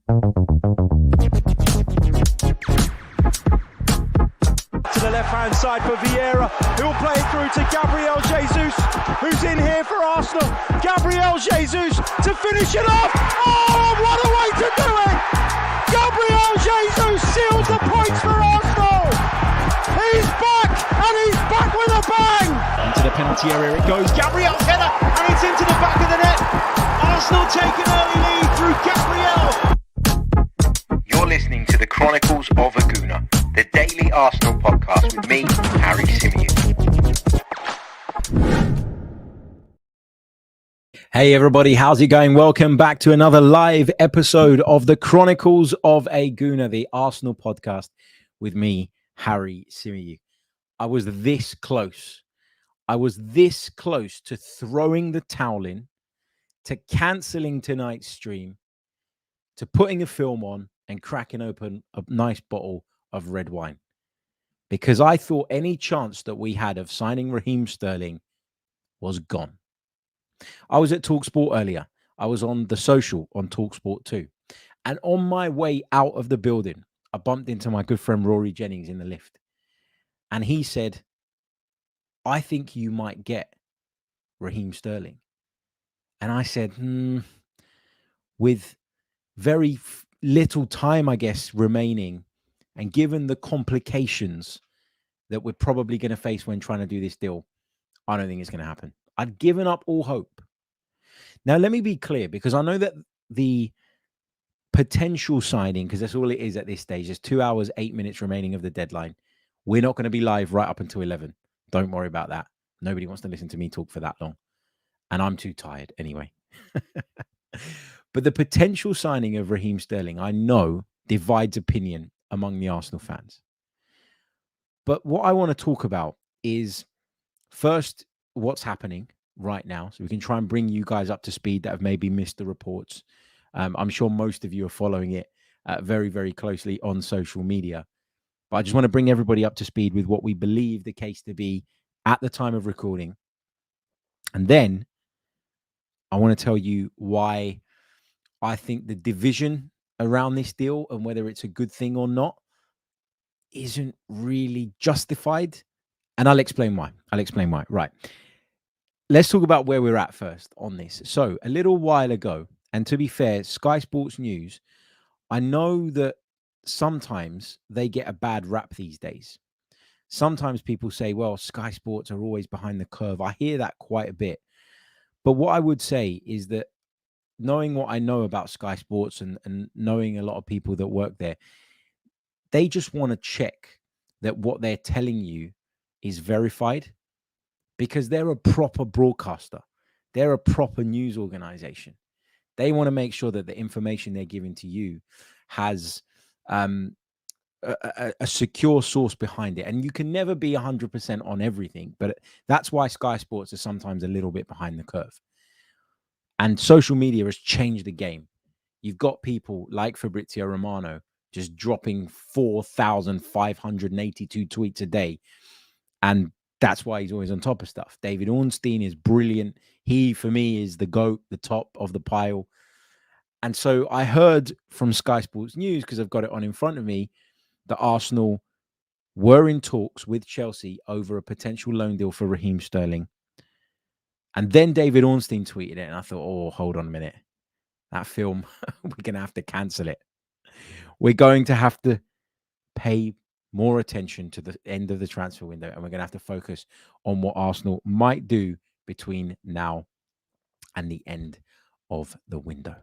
To the left-hand side for Vieira, who'll play it through to Gabriel Jesus, who's in here for Arsenal. Gabriel Jesus to finish it off. Oh, what a way to do it! Gabriel Jesus seals the points for Arsenal. He's back, and he's back with a bang. Into the penalty area it goes. Gabriel's header, and it's into the back of the net. Arsenal take an early lead through Gabriel. You're listening to the Chronicles of a Gooner, the daily Arsenal podcast with me, Harry Symeou. Hey everybody, how's it going? Welcome back to another live episode of the Chronicles of a Gooner, the Arsenal podcast with me, Harry Symeou. I was this close to throwing the towel in, to cancelling tonight's stream, to putting a film on and cracking open a nice bottle of red wine. Because I thought any chance that we had of signing Raheem Sterling was gone. I was at TalkSport earlier. I was on the social on TalkSport too. And on my way out of the building, I bumped into my good friend Rory Jennings in the lift. And he said, I think you might get Raheem Sterling. And I said, with very little time, I guess, remaining, and given the complications that we're probably going to face when trying to do this deal, I don't think it's going to happen. I'd given up all hope. Now, let me be clear, because I know that the potential signing, because that's all it is at this stage, there's 2 hours, 8 minutes remaining of the deadline. We're not going to be live right up until 11. Don't worry about that. Nobody wants to listen to me talk for that long. And I'm too tired anyway. But the potential signing of Raheem Sterling, I know, divides opinion among the Arsenal fans. But what I want to talk about is, first, what's happening right now, so we can try and bring you guys up to speed that have maybe missed the reports. I'm sure most of you are following it very, very closely on social media. But I just want to bring everybody up to speed with what we believe the case to be at the time of recording. And then I want to tell you why I think the division around this deal and whether it's a good thing or not isn't really justified. And I'll explain why. Right. Let's talk about where we're at first on this. So a little while ago, and to be fair, Sky Sports News, I know that sometimes they get a bad rap these days. Sometimes people say, well, Sky Sports are always behind the curve. I hear that quite a bit. But what I would say is that knowing what I know about Sky Sports and knowing a lot of people that work there, they just want to check that what they're telling you is verified, because they're a proper broadcaster. They're a proper news organization. They want to make sure that the information they're giving to you has a secure source behind it. And you can never be 100% on everything, but that's why Sky Sports is sometimes a little bit behind the curve. And social media has changed the game. You've got people like Fabrizio Romano just dropping 4,582 tweets a day. And that's why he's always on top of stuff. David Ornstein is brilliant. He, for me, is the GOAT, the top of the pile. And so I heard from Sky Sports News, because I've got it on in front of me, that Arsenal were in talks with Chelsea over a potential loan deal for Raheem Sterling. And then David Ornstein tweeted it, and I thought, oh, hold on a minute. That film, we're going to have to cancel it. We're going to have to pay more attention to the end of the transfer window, and we're going to have to focus on what Arsenal might do between now and the end of the window.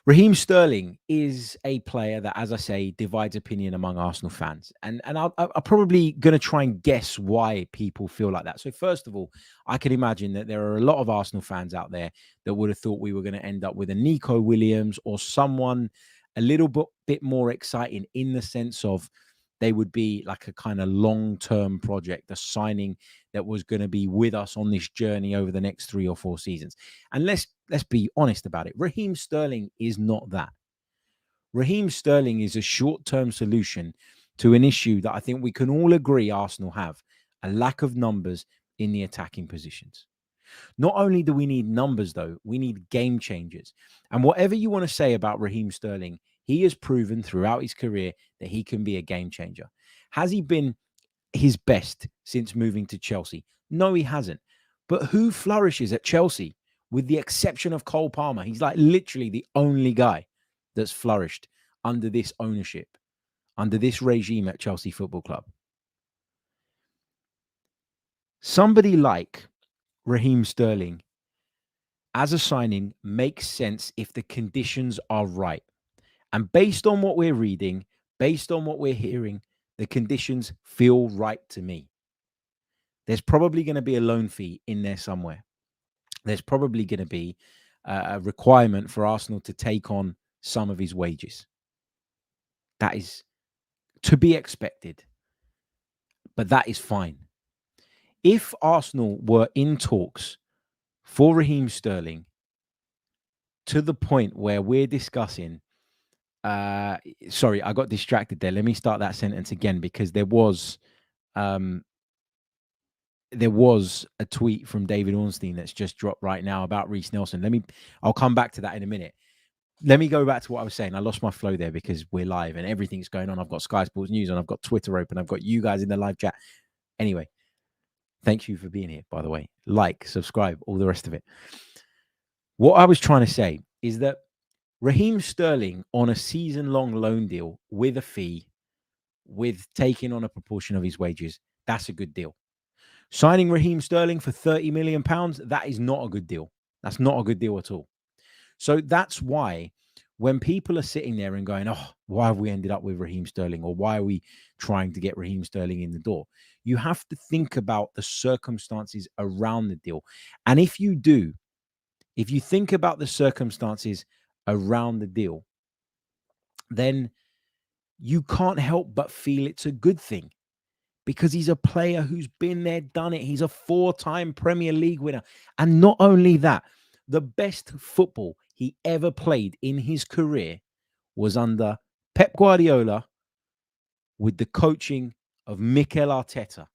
Raheem Sterling is a player that, as I say, divides opinion among Arsenal fans. And I'm probably going to try and guess why people feel like that. So first of all, I can imagine that there are a lot of Arsenal fans out there that would have thought we were going to end up with a Nico Williams or someone a little bit more exciting, in the sense of they would be like a kind of long-term project, a signing that was going to be with us on this journey over the next 3 or 4 seasons. And let's be honest about it. Raheem Sterling is not that. Raheem Sterling is a short-term solution to an issue that I think we can all agree Arsenal have: a lack of numbers in the attacking positions. Not only do we need numbers, though, we need game changers. And whatever you want to say about Raheem Sterling, he has proven throughout his career that he can be a game changer. Has he been his best since moving to Chelsea? No, he hasn't. But who flourishes at Chelsea? With the exception of Cole Palmer, he's like literally the only guy that's flourished under this ownership, under this regime at Chelsea Football Club. Somebody like Raheem Sterling as a signing makes sense if the conditions are right. And based on what we're reading, based on what we're hearing, the conditions feel right to me. There's probably going to be a loan fee in there somewhere. There's probably going to be a requirement for Arsenal to take on some of his wages. That is to be expected, but that is fine. If Arsenal were in talks for Raheem Sterling to the point where we're discussing, sorry, I got distracted there. Let me start that sentence again, because there was a tweet from David Ornstein that's just dropped right now about Reece Nelson. I'll come back to that in a minute. Let me go back to what I was saying. I lost my flow there because we're live and everything's going on. I've got Sky Sports News and I've got Twitter open. I've got you guys in the live chat. Anyway, thank you for being here, by the way. Like, subscribe, all the rest of it. What I was trying to say is that Raheem Sterling on a season-long loan deal with a fee, with taking on a proportion of his wages, that's a good deal. Signing Raheem Sterling for £30 million, that is not a good deal. That's not a good deal at all. So that's why when people are sitting there and going, oh, why have we ended up with Raheem Sterling? Or why are we trying to get Raheem Sterling in the door? You have to think about the circumstances around the deal. And if you do, if you think about the circumstances around the deal, then you can't help but feel it's a good thing. Because he's a player who's been there, done it. He's a 4-time Premier League winner. And not only that, the best football he ever played in his career was under Pep Guardiola with the coaching of Mikel Arteta.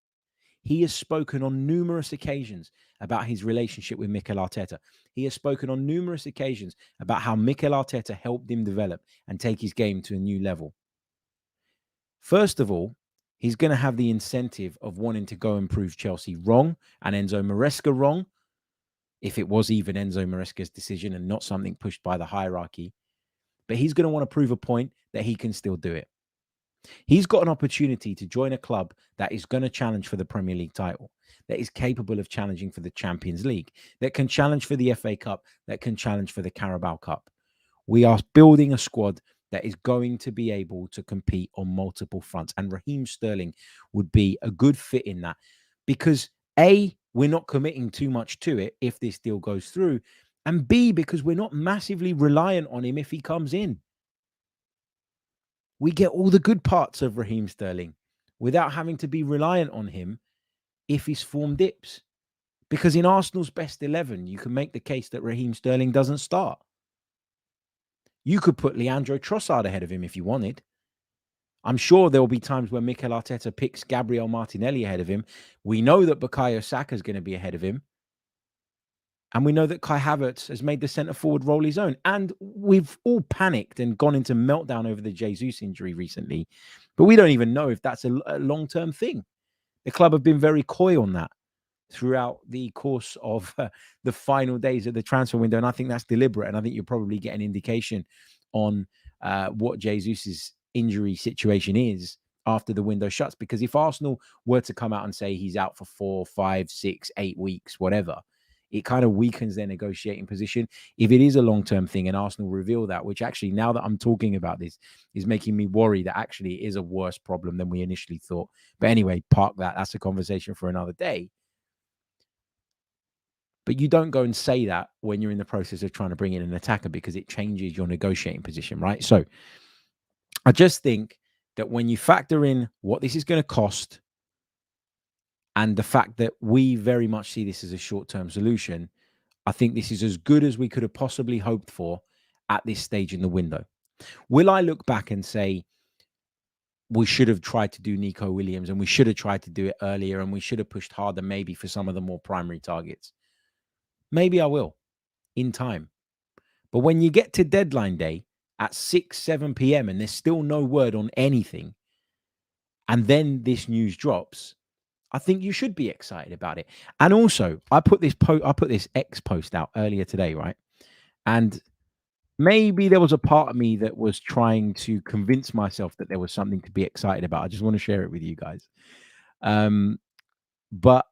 He has spoken on numerous occasions about his relationship with Mikel Arteta. He has spoken on numerous occasions about how Mikel Arteta helped him develop and take his game to a new level. First of all, he's going to have the incentive of wanting to go and prove Chelsea wrong and Enzo Maresca wrong, if it was even Enzo Maresca's decision and not something pushed by the hierarchy. But he's going to want to prove a point that he can still do it. He's got an opportunity to join a club that is going to challenge for the Premier League title, that is capable of challenging for the Champions League, that can challenge for the FA Cup, that can challenge for the Carabao Cup. We are building a squad that is going to be able to compete on multiple fronts. And Raheem Sterling would be a good fit in that because A, we're not committing too much to it if this deal goes through, and B, because we're not massively reliant on him if he comes in. We get all the good parts of Raheem Sterling without having to be reliant on him if his form dips. Because in Arsenal's best 11, you can make the case that Raheem Sterling doesn't start. You could put Leandro Trossard ahead of him if you wanted. I'm sure there will be times where Mikel Arteta picks Gabriel Martinelli ahead of him. We know that Bukayo Saka is going to be ahead of him. And we know that Kai Havertz has made the centre-forward role his own. And we've all panicked and gone into meltdown over the Jesus injury recently. But we don't even know if that's a long-term thing. The club have been very coy on that throughout the course of the final days of the transfer window. And I think that's deliberate. And I think you'll probably get an indication on what Jesus's injury situation is after the window shuts. Because if Arsenal were to come out and say he's out for 4, 5, 6, 8 weeks, whatever, it kind of weakens their negotiating position. If it is a long-term thing and Arsenal reveal that, which actually, now that I'm talking about this, is making me worry that actually it is a worse problem than we initially thought. But anyway, park that. That's a conversation for another day. But you don't go and say that when you're in the process of trying to bring in an attacker because it changes your negotiating position, right? So I just think that when you factor in what this is going to cost and the fact that we very much see this as a short-term solution, I think this is as good as we could have possibly hoped for at this stage in the window. Will I look back and say, we should have tried to do Nico Williams and we should have tried to do it earlier and we should have pushed harder maybe for some of the more primary targets? Maybe I will in time. But when you get to deadline day at 6, 7 p.m. and there's still no word on anything, and then this news drops, I think you should be excited about it. And also, I put this X post out earlier today, right? And maybe there was a part of me that was trying to convince myself that there was something to be excited about. I just want to share it with you guys. But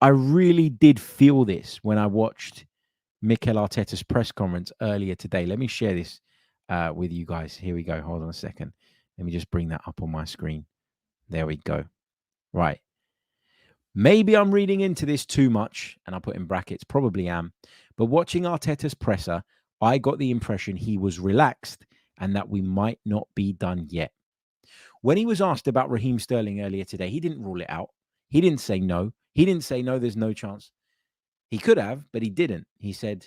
I really did feel this when I watched Mikel Arteta's press conference earlier today. Let me share this with you guys. Here we go. Hold on a second. Let me just bring that up on my screen. There we go. Right. Maybe I'm reading into this too much, and I put in brackets, probably am. But watching Arteta's presser, I got the impression he was relaxed and that we might not be done yet. When he was asked about Raheem Sterling earlier today, he didn't rule it out. He didn't say no. He didn't say no, there's no chance. He could have, but he didn't. He said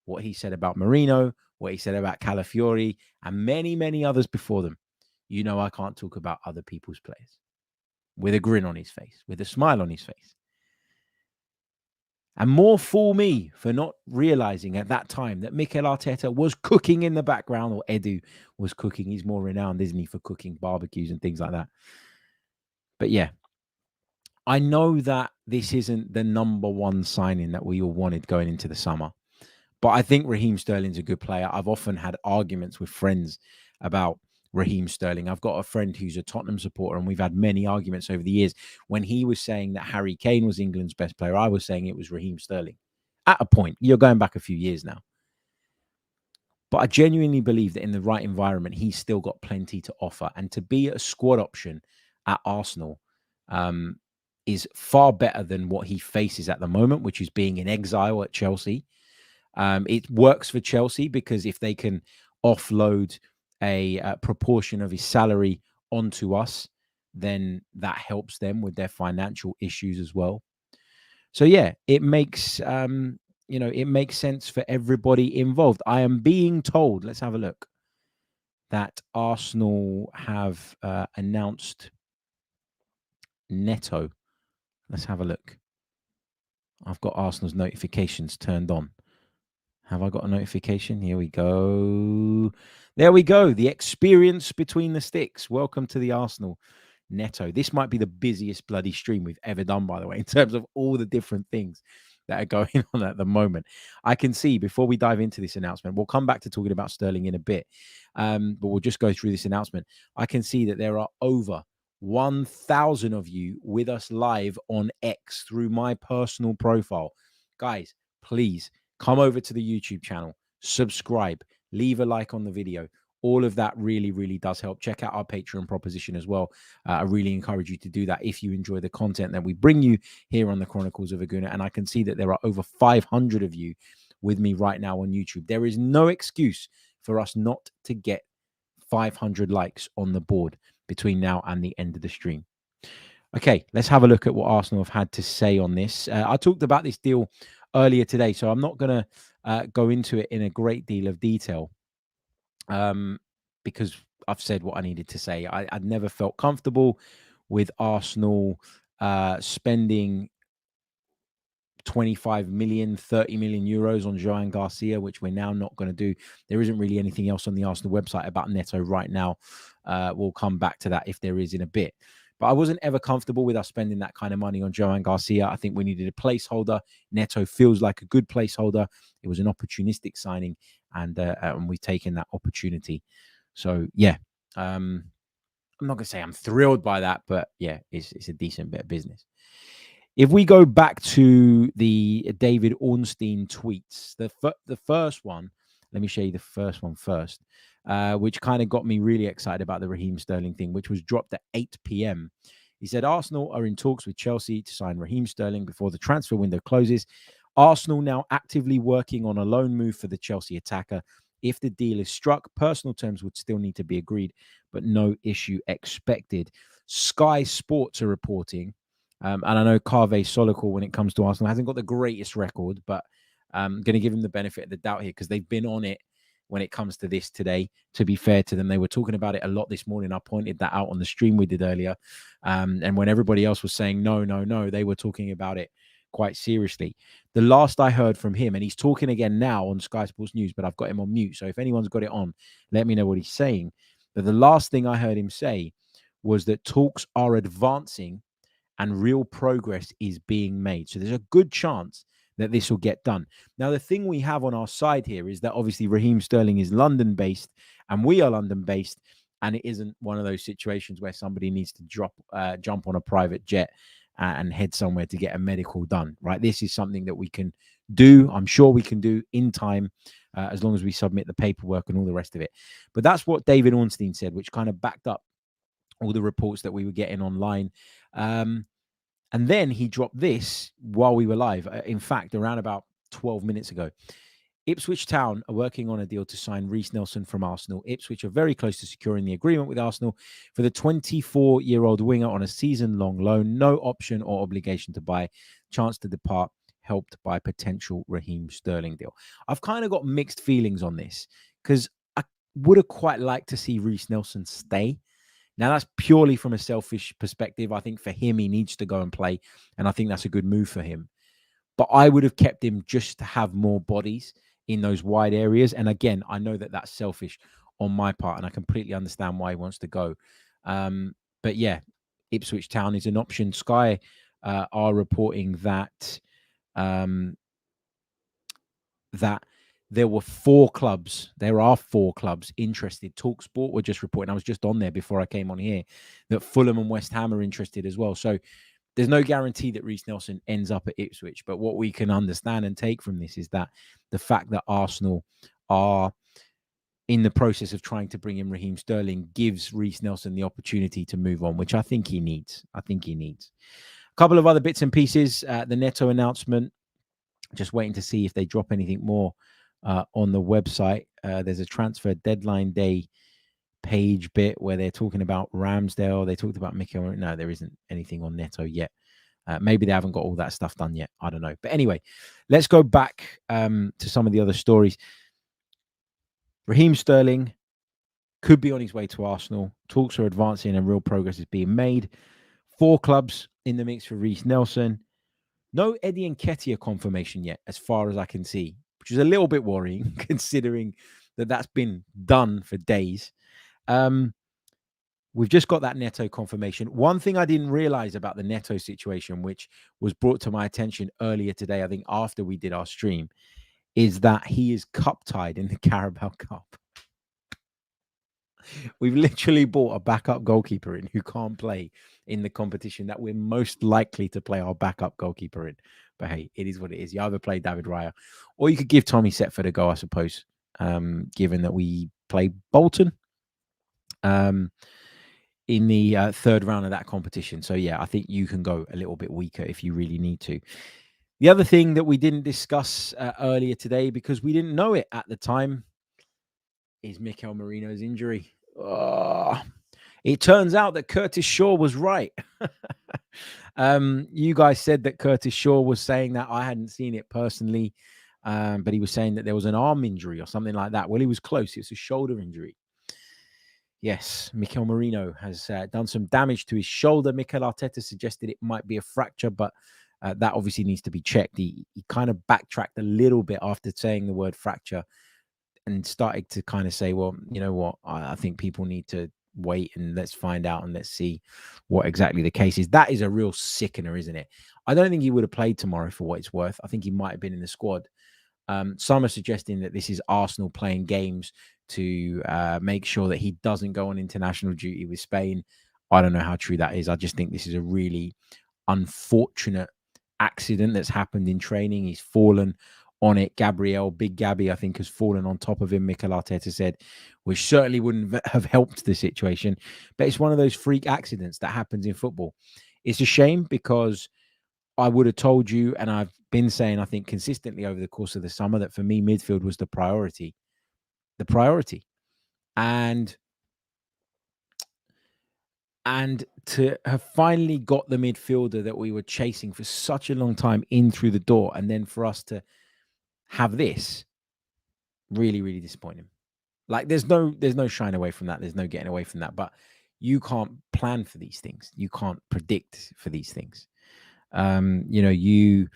what he said about Merino, what he said about Calafiori, and many, many others before them. You know, I can't talk about other people's players. With a grin on his face, with a smile on his face. And more fool me for not realizing at that time that Mikel Arteta was cooking in the background, or Edu was cooking. He's more renowned, isn't he, for cooking barbecues and things like that. But yeah, I know that this isn't the number one signing that we all wanted going into the summer. But I think Raheem Sterling's a good player. I've often had arguments with friends about Raheem Sterling. I've got a friend who's a Tottenham supporter, and we've had many arguments over the years. When he was saying that Harry Kane was England's best player, I was saying it was Raheem Sterling. At a point, you're going back a few years now. But I genuinely believe that in the right environment, he's still got plenty to offer. And to be a squad option at Arsenal is far better than what he faces at the moment, which is being in exile at Chelsea. It works for Chelsea because if they can offload a proportion of his salary onto us, then that helps them with their financial issues as well. So yeah, it makes it makes sense for everybody involved. I am being told, let's have a look, that Arsenal have announced Neto. Let's have a look. I've got Arsenal's notifications turned on. Have I got a notification? Here we go. There we go. The experience between the sticks. Welcome to the Arsenal Neto. This might be the busiest bloody stream we've ever done, by the way, in terms of all the different things that are going on at the moment. I can see, before we dive into this announcement, we'll come back to talking about Sterling in a bit, but we'll just go through this announcement. I can see that there are over 1,000 of you with us live on X through my personal profile. Guys, please come over to the YouTube channel, subscribe, leave a like on the video. All of that really, really does help. Check out our Patreon proposition as well. I really encourage you to do that if you enjoy the content that we bring you here on the Chronicles of Aguna. And I can see that there are over 500 of you with me right now on YouTube. There is no excuse for us not to get 500 likes on the board between now and the end of the stream. Okay, let's have a look at what Arsenal have had to say on this. I talked about this deal earlier today, so I'm not going to go into it in a great deal of detail because I've said what I needed to say. I'd never felt comfortable with Arsenal spending 25 million, 30 million euros on Joan Garcia, which we're now not going to do. There isn't really anything else on the Arsenal website about Neto right now. We'll come back to that if there is in a bit. But I wasn't ever comfortable with us spending that kind of money on Joan Garcia. I think we needed a placeholder. Neto feels like a good placeholder. It was an opportunistic signing, and we've taken that opportunity. So, yeah, I'm not going to say I'm thrilled by that, but, yeah, it's a decent bit of business. If we go back to the David Ornstein tweets, the first one, let me show you the first one first, which kind of got me really excited about the Raheem Sterling thing, which was dropped at 8 p.m. He said, Arsenal are in talks with Chelsea to sign Raheem Sterling before the transfer window closes. Arsenal now actively working on a loan move for the Chelsea attacker. If the deal is struck, personal terms would still need to be agreed, but no issue expected. Sky Sports are reporting, and I know Kaveh Solokol, when it comes to Arsenal, hasn't got the greatest record, but I'm going to give him the benefit of the doubt here because they've been on it when it comes to this today. To be fair to them, they were talking about it a lot this morning. I pointed that out on the stream we did earlier. And when everybody else was saying, no, they were talking about it quite seriously. The last I heard from him, and he's talking again now on Sky Sports News, but I've got him on mute. So if anyone's got it on, let me know what he's saying. But the last thing I heard him say was that talks are advancing and real progress is being made. So there's a good chance that this will get done. Now, the thing we have on our side here is that obviously Raheem Sterling is London-based and we are London-based, and it isn't one of those situations where somebody needs to jump on a private jet and head somewhere to get a medical done, right? This is something that we can do. I'm sure we can do in time as long as we submit the paperwork and all the rest of it. But that's what David Ornstein said, which kind of backed up all the reports that we were getting online. And then he dropped this while we were live. In fact, around about 12 minutes ago. Ipswich Town are working on a deal to sign Reece Nelson from Arsenal. Ipswich are very close to securing the agreement with Arsenal for the 24-year-old winger on a season-long loan. No option or obligation to buy. Chance to depart, helped by potential Raheem Sterling deal. I've kind of got mixed feelings on this because I would have quite liked to see Reece Nelson stay. Now, that's purely from a selfish perspective. I think for him, he needs to go and play, and I think that's a good move for him. But I would have kept him just to have more bodies in those wide areas. And again, I know that that's selfish on my part, and I completely understand why he wants to go. But yeah, Ipswich Town is an option. Sky are reporting that that there are 4 clubs interested. TalkSport were just reporting, I was just on there before I came on here, that Fulham and West Ham are interested as well. So there's no guarantee that Reece Nelson ends up at Ipswich. But what we can understand and take from this is that the fact that Arsenal are in the process of trying to bring in Raheem Sterling gives Reece Nelson the opportunity to move on, which I think he needs. A couple of other bits and pieces. The Neto announcement, just waiting to see if they drop anything more on the website. There's a transfer deadline day page bit where they're talking about Ramsdale. They talked about Mikel. No, there isn't anything on Neto yet. Maybe they haven't got all that stuff done yet. I don't know. But anyway, let's go back to some of the other stories. Raheem Sterling could be on his way to Arsenal. Talks are advancing and real progress is being made. 4 clubs in the mix for Reece Nelson. No Eddie Nketiah confirmation yet, as far as I can see, which is a little bit worrying considering that that's been done for days. We've just got that Neto confirmation. One thing I didn't realize about the Neto situation, which was brought to my attention earlier today, I think after we did our stream, is that he is cup tied in the Carabao Cup. We've literally bought a backup goalkeeper in who can't play in the competition that we're most likely to play our backup goalkeeper in. But hey, it is what it is. You either play David Raya or you could give Tommy Setford a go, I suppose, given that we play Bolton in the 3rd round of that competition. So yeah, I think you can go a little bit weaker if you really need to. The other thing that we didn't discuss earlier today, because we didn't know it at the time, is Mikel Merino's injury. It turns out that Curtis Shaw was right. You guys said that Curtis Shaw was saying that. I hadn't seen it personally, but he was saying that there was an arm injury or something like that. Well, he was close. It's a shoulder injury. Yes, Mikel Merino has done some damage to his shoulder. Mikel Arteta suggested it might be a fracture, but that obviously needs to be checked. He kind of backtracked a little bit after saying the word fracture and started to kind of say, well, you know what, I think people need to wait and let's find out and let's see what exactly the case is. That is a real sickener, isn't it? I don't think he would have played tomorrow for what it's worth. I think he might have been in the squad. Some are suggesting that this is Arsenal playing games to make sure that he doesn't go on international duty with Spain. I don't know how true that is. I just think this is a really unfortunate accident that's happened in training. He's fallen on it. Big Gabby, I think, has fallen on top of him, Mikel Arteta said, which certainly wouldn't have helped the situation. But it's one of those freak accidents that happens in football. It's a shame because I would have told you, and I've been saying, I think, consistently over the course of the summer, that for me, midfield was the priority. And to have finally got the midfielder that we were chasing for such a long time in through the door, and then for us to have this, really, really disappointing. Like there's no shying away from that. There's no getting away from that. But you can't plan for these things. You can't predict for these things. You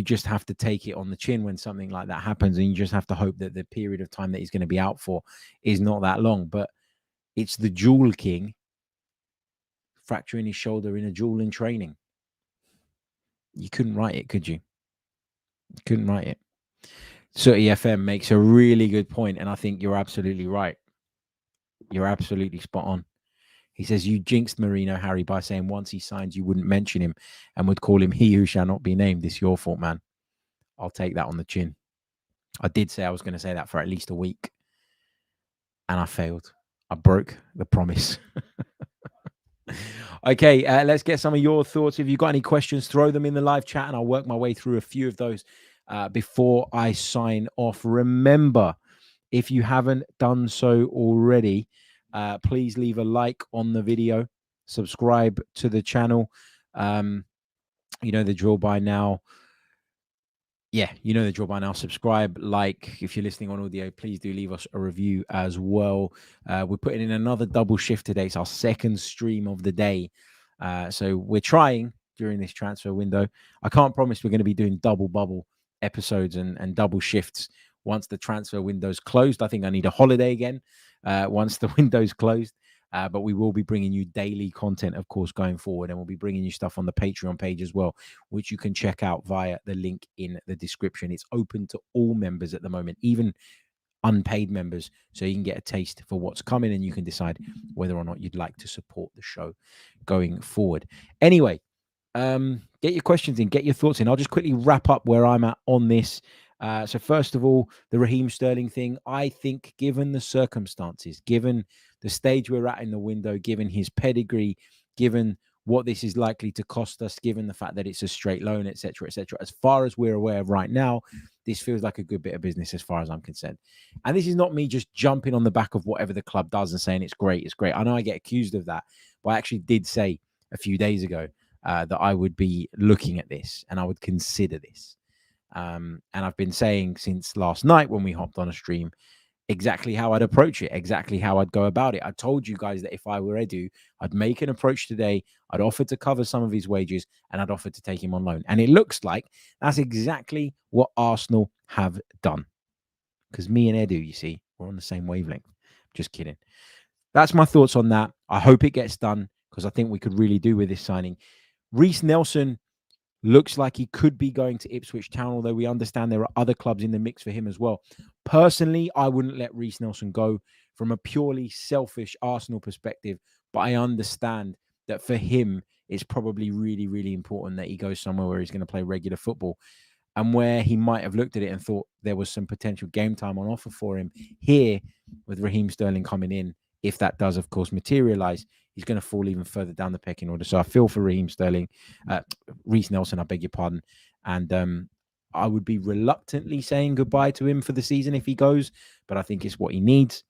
just have to take it on the chin when something like that happens, and you just have to hope that the period of time that he's going to be out for is not that long. But it's the Jewel King fracturing his shoulder in a duel in training. You couldn't write it, could you? Couldn't write it. Sooty FM makes a really good point, and I think you're absolutely right. You're absolutely spot on. He says, you jinxed Merino, Harry, by saying once he signs, you wouldn't mention him and would call him he who shall not be named. It's your fault, man. I'll take that on the chin. I did say I was going to say that for at least a week, and I failed. I broke the promise. Okay, let's get some of your thoughts. If you've got any questions, throw them in the live chat, and I'll work my way through a few of those before I sign off. Remember, if you haven't done so already, please leave a like on the video, subscribe to the channel. You know the drill by now. Yeah, you know the drill by now. Subscribe, like. If you're listening on audio, please do leave us a review as well. We're putting in another double shift today. It's our second stream of the day. So we're trying during this transfer window. I can't promise we're going to be doing double bubble episodes and double shifts once the transfer window's closed. I think I need a holiday again once the window's closed. But we will be bringing you daily content, of course, going forward. And we'll be bringing you stuff on the Patreon page as well, which you can check out via the link in the description. It's open to all members at the moment, even unpaid members. So you can get a taste for what's coming and you can decide whether or not you'd like to support the show going forward. Anyway, get your questions in, get your thoughts in. I'll just quickly wrap up where I'm at on this. So first of all, the Raheem Sterling thing, I think given the circumstances, given the stage we're at in the window, given his pedigree, given what this is likely to cost us, given the fact that it's a straight loan, etc., as far as we're aware of right now, this feels like a good bit of business as far as I'm concerned. And this is not me just jumping on the back of whatever the club does and saying it's great, it's great. I know I get accused of that, but I actually did say a few days ago that I would be looking at this and I would consider this. And I've been saying since last night when we hopped on a stream exactly how I'd approach it, exactly how I'd go about it. I told you guys that if I were Edu, I'd make an approach today. I'd offer to cover some of his wages and I'd offer to take him on loan. And it looks like that's exactly what Arsenal have done. Because me and Edu, you see, we're on the same wavelength. Just kidding. That's my thoughts on that. I hope it gets done because I think we could really do with this signing. Reiss Nelson looks like he could be going to Ipswich Town, although we understand there are other clubs in the mix for him as well. Personally, I wouldn't let Reiss Nelson go from a purely selfish Arsenal perspective, but I understand that for him, it's probably really, really important that he goes somewhere where he's going to play regular football and where he might have looked at it and thought there was some potential game time on offer for him. Here, with Raheem Sterling coming in, if that does, of course, materialize, he's going to fall even further down the pecking order. So I feel for Raheem Sterling, Reiss Nelson, I beg your pardon. And I would be reluctantly saying goodbye to him for the season if he goes, but I think it's what he needs.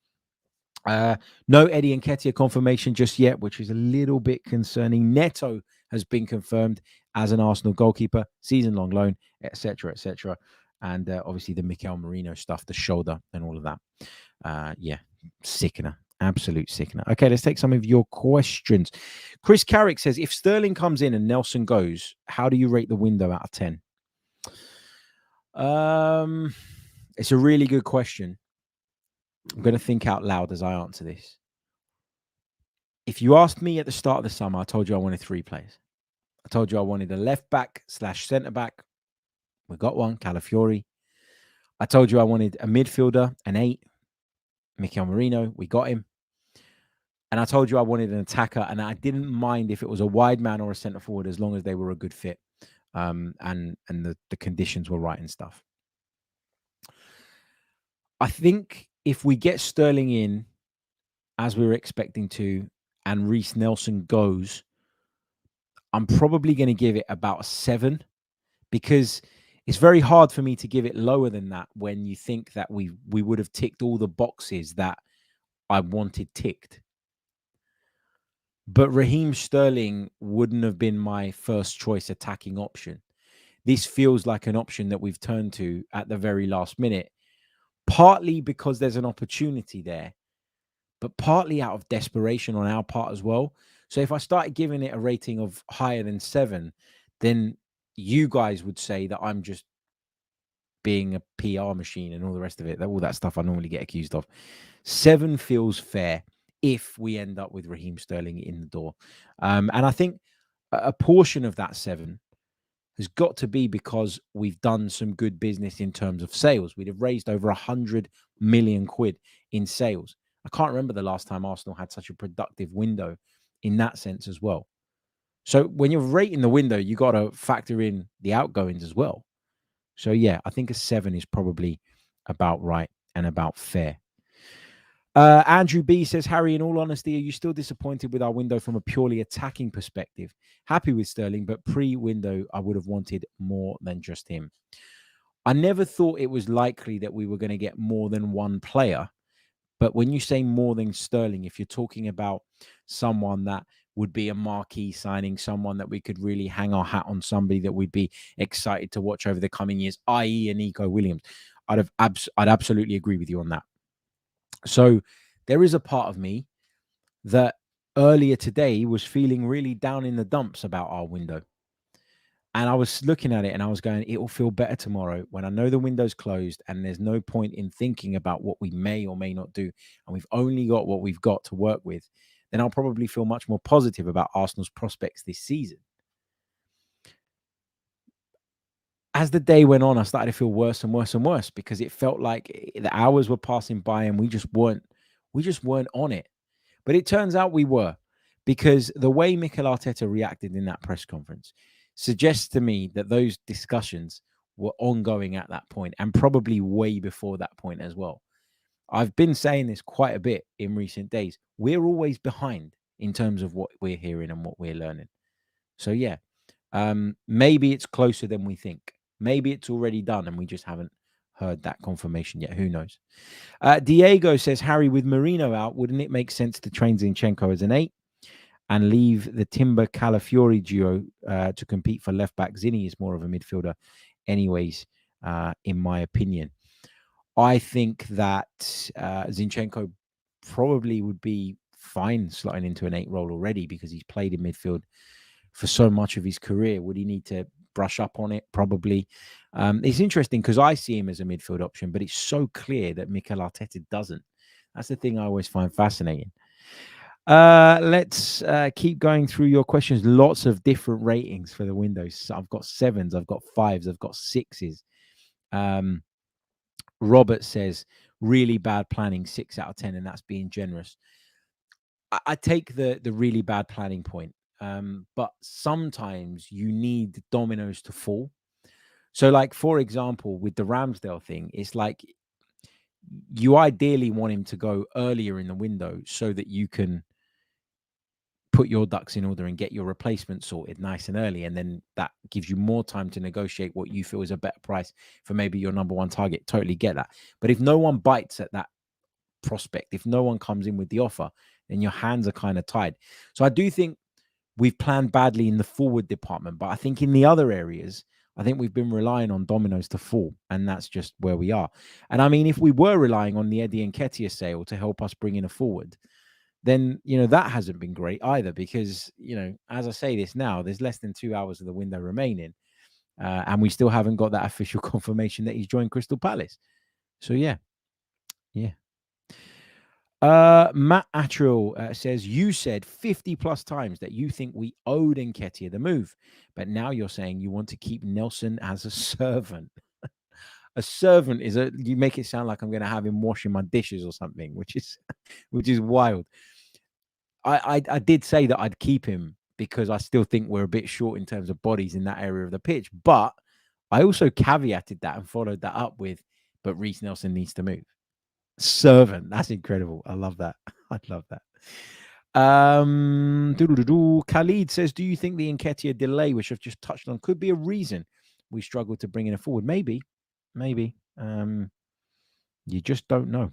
No Eddie Nketiah confirmation just yet, which is a little bit concerning. Neto has been confirmed as an Arsenal goalkeeper, season-long loan, etc., etc. And obviously the Mikel Merino stuff, the shoulder and all of that. Yeah, sickener. Absolute sickener. Okay, let's take some of your questions. Chris Carrick says, if Sterling comes in and Nelson goes, how do you rate the window out of 10? It's a really good question. I'm going to think out loud as I answer this. If you asked me at the start of the summer, I told you I wanted 3 players. I told you I wanted a left back / centre back. We got one, Calafiori. I told you I wanted a midfielder, an 8. Mikel Merino, we got him. And I told you I wanted an attacker, and I didn't mind if it was a wide man or a centre forward as long as they were a good fit and the conditions were right and stuff. I think if we get Sterling in as we were expecting to and Reiss Nelson goes, I'm probably going to give it about a 7 because it's very hard for me to give it lower than that when you think that we would have ticked all the boxes that I wanted ticked. But Raheem Sterling wouldn't have been my first choice attacking option. This feels like an option that we've turned to at the very last minute, partly because there's an opportunity there, but partly out of desperation on our part as well. So if I started giving it a rating of higher than 7, then you guys would say that I'm just being a PR machine and all the rest of it. All that stuff I normally get accused of. 7 feels fair if we end up with Raheem Sterling in the door. And I think a portion of that 7 has got to be because we've done some good business in terms of sales. We'd have raised over 100 million quid in sales. I can't remember the last time Arsenal had such a productive window in that sense as well. So when you're rating the window, you got to factor in the outgoings as well. So yeah, I think a 7 is probably about right and about fair. Andrew B says, Harry, in all honesty, are you still disappointed with our window from a purely attacking perspective? Happy with Sterling, but pre-window, I would have wanted more than just him. I never thought it was likely that we were going to get more than one player. But when you say more than Sterling, if you're talking about someone that would be a marquee signing, someone that we could really hang our hat on, somebody that we'd be excited to watch over the coming years, i.e. a Nico Williams, I'd absolutely agree with you on that. So there is a part of me that earlier today was feeling really down in the dumps about our window. And I was looking at it and I was going, it will feel better tomorrow when I know the window's closed and there's no point in thinking about what we may or may not do. And we've only got what we've got to work with. Then I'll probably feel much more positive about Arsenal's prospects this season. As the day went on, I started to feel worse and worse and worse because it felt like the hours were passing by and we just weren't on it. But it turns out we were, because the way Mikel Arteta reacted in that press conference suggests to me that those discussions were ongoing at that point and probably way before that point as well. I've been saying this quite a bit in recent days. We're always behind in terms of what we're hearing and what we're learning. So yeah, maybe it's closer than we think. Maybe it's already done and we just haven't heard that confirmation yet. Who knows? Diego says, Harry, with Merino out, wouldn't it make sense to train Zinchenko as an 8 and leave the Timber Calafiori duo to compete for left back? Zinni is more of a midfielder anyways, in my opinion. I think that Zinchenko probably would be fine slotting into an 8 role already because he's played in midfield for so much of his career. Would he need to brush up on it? Probably. It's interesting because I see him as a midfield option, but it's so clear that Mikel Arteta doesn't. That's the thing I always find fascinating. Let's keep going through your questions. Lots of different ratings for the windows. So I've got 7s, I've got 5s, I've got 6s. Robert says, really bad planning, 6 out of 10, and that's being generous. I take the really bad planning point. But sometimes you need dominoes to fall. So, like, for example, with the Ramsdale thing, it's like you ideally want him to go earlier in the window so that you can put your ducks in order and get your replacement sorted nice and early. And then that gives you more time to negotiate what you feel is a better price for maybe your number one target. Totally get that. But if no one bites at that prospect, if no one comes in with the offer, then your hands are kind of tied. So I do think we've planned badly in the forward department, but I think in the other areas, I think we've been relying on dominoes to fall, and that's just where we are. And I mean, if we were relying on the Eddie Nketiah sale to help us bring in a forward, then, that hasn't been great either because, as I say this now, there's less than 2 hours of the window remaining, and we still haven't got that official confirmation that he's joined Crystal Palace. So, yeah. Matt Attrill says, you said 50 plus times that you think we owed Nketiah the move, but now you're saying you want to keep Nelson as a servant. A servant you make it sound like I'm going to have him washing my dishes or something, which is wild. I did say that I'd keep him because I still think we're a bit short in terms of bodies in that area of the pitch, but I also caveated that and followed that up with, but Reece Nelson needs to move. Servant. That's incredible. I love that. I love that. Khalid says, do you think the Nketiah delay, which I've just touched on, could be a reason we struggle to bring in a forward? Maybe. You just don't know.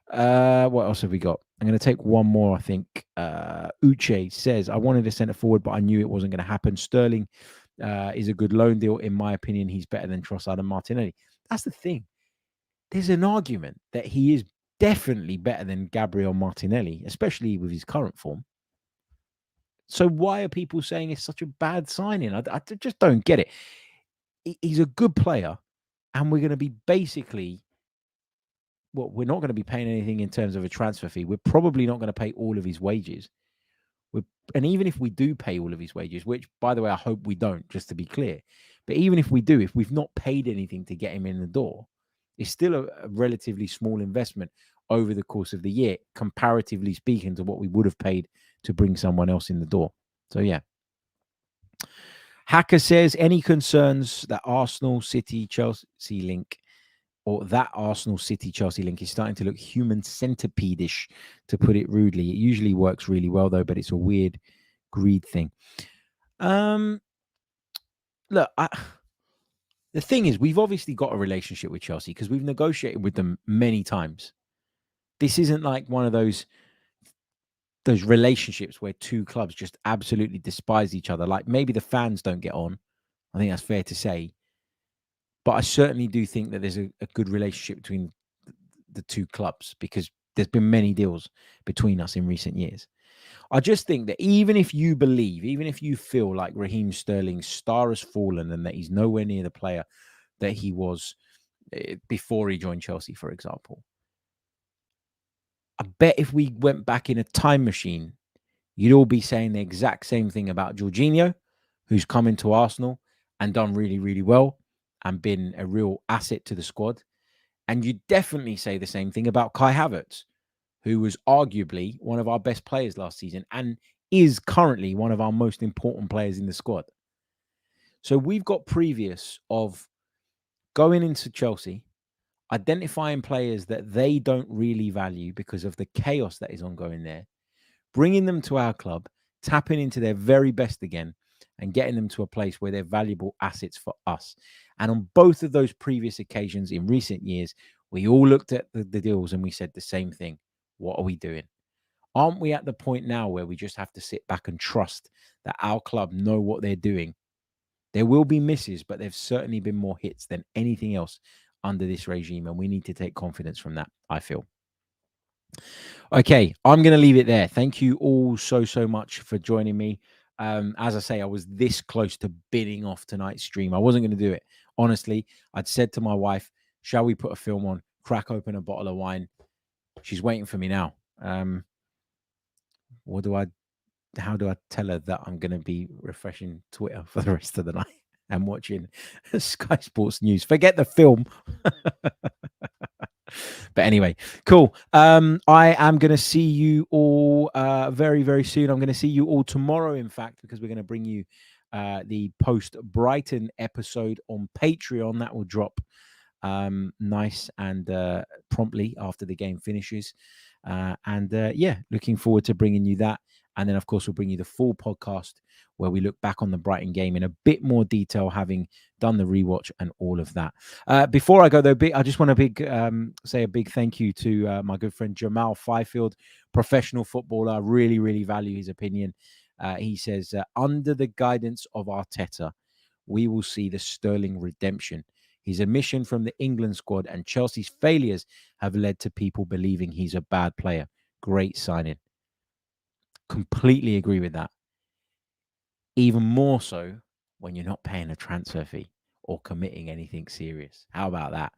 What else have we got? I'm going to take one more, I think. Uche says, I wanted a centre forward, but I knew it wasn't going to happen. Sterling is a good loan deal. In my opinion, he's better than Trossard and Martinelli. That's the thing. There's an argument that he is definitely better than Gabriel Martinelli, especially with his current form. So why are people saying it's such a bad signing? I just don't get it. He's a good player, and we're going to be basically, well, we're not going to be paying anything in terms of a transfer fee. We're probably not going to pay all of his wages. And even if we do pay all of his wages, which, by the way, I hope we don't, just to be clear. But even if we do, if we've not paid anything to get him in the door, it's still a relatively small investment over the course of the year, comparatively speaking, to what we would have paid to bring someone else in the door. So, yeah. Hacker says, any concerns that Arsenal, City, Chelsea link, or that Arsenal, City, Chelsea link is starting to look human centipede-ish, to put it rudely. It usually works really well, though, but it's a weird greed thing. Look, the thing is, we've obviously got a relationship with Chelsea because we've negotiated with them many times. This isn't like one of those relationships where two clubs just absolutely despise each other. Like, maybe the fans don't get on. I think that's fair to say. But I certainly do think that there's a good relationship between the two clubs because there's been many deals between us in recent years. I just think that even if you believe, even if you feel like Raheem Sterling's star has fallen and that he's nowhere near the player that he was before he joined Chelsea, for example, I bet if we went back in a time machine, you'd all be saying the exact same thing about Jorginho, who's come into Arsenal and done really, really well and been a real asset to the squad. And you'd definitely say the same thing about Kai Havertz, who was arguably one of our best players last season and is currently one of our most important players in the squad. So we've got previous of going into Chelsea, identifying players that they don't really value because of the chaos that is ongoing there, bringing them to our club, tapping into their very best again, and getting them to a place where they're valuable assets for us. And on both of those previous occasions in recent years, we all looked at the deals and we said the same thing. What are we doing? Aren't we at the point now where we just have to sit back and trust that our club know what they're doing? There will be misses, but there's certainly been more hits than anything else under this regime. And we need to take confidence from that, I feel. Okay, I'm going to leave it there. Thank you all so much for joining me. As I say, I was this close to bidding off tonight's stream. I wasn't going to do it. Honestly, I'd said to my wife, shall we put a film on, crack open a bottle of wine? She's waiting for me now. How do I tell her that I'm going to be refreshing Twitter for the rest of the night and watching Sky Sports News? Forget the film. But anyway, cool. I am going to see you all very, very soon. I'm going to see you all tomorrow, in fact, because we're going to bring you the post-Brighton episode on Patreon. That will drop nice and promptly after the game finishes. Yeah, looking forward to bringing you that. And then, of course, we'll bring you the full podcast where we look back on the Brighton game in a bit more detail, having done the rewatch and all of that. Before I go, though, I just want to say a big thank you to my good friend Jamal Fifield, professional footballer. I really, really value his opinion. He says, under the guidance of Arteta, we will see the Sterling redemption. His omission from the England squad and Chelsea's failures have led to people believing he's a bad player. Great signing. Completely agree with that. Even more so when you're not paying a transfer fee or committing anything serious. How about that?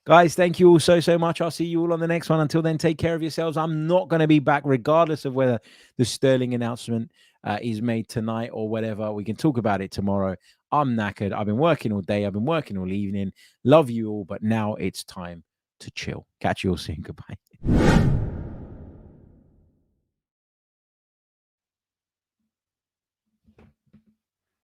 Guys, thank you all so much. I'll see you all on the next one. Until then, take care of yourselves. I'm not going to be back regardless of whether the Sterling announcement is made tonight or whatever. We can talk about it tomorrow. I'm knackered. I've been working all day. I've been working all evening. Love you all, but now it's time to chill. Catch you all soon. Goodbye.